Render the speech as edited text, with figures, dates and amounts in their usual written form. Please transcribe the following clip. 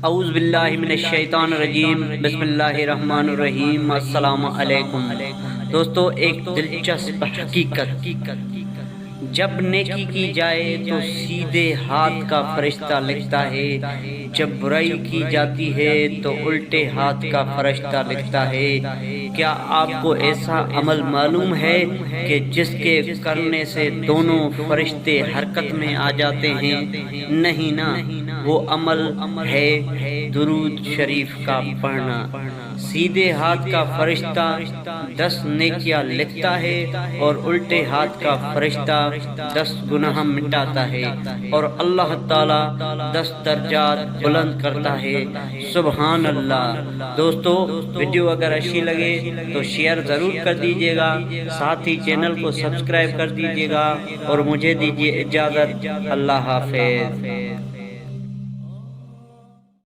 اعوذ باللہ من الشیطان الرجیم، بسم اللہ الرحمن الرحیم۔ السلام علیکم دوستو، ایک دلچسپ حقیقت، جب نیکی کی جائے تو سیدھے ہاتھ کا فرشتہ لکھتا ہے، جب برائی کی جاتی ہے تو الٹے ہاتھ کا فرشتہ لکھتا ہے۔ کیا آپ کو ایسا عمل معلوم ہے کہ جس کے کرنے سے دونوں فرشتے حرکت میں آ جاتے ہیں؟ نہیں نا، وہ عمل ہے درود شریف کا پڑھنا۔ سیدھے ہاتھ کا فرشتہ 10 نیکیاں لکھتا ہے اور الٹے ہاتھ کا فرشتہ 10 گناہ مٹاتا ہے، اور اللہ تعالی 10 درجات بلند کرتا ہے۔ سبحان اللہ۔ دوستو، ویڈیو اگر اچھی لگے تو شیئر ضرور کر دیجیے گا، ساتھ ہی چینل کو سبسکرائب کر دیجیے گا، اور مجھے دیجیے اجازت۔ اللہ حافظ۔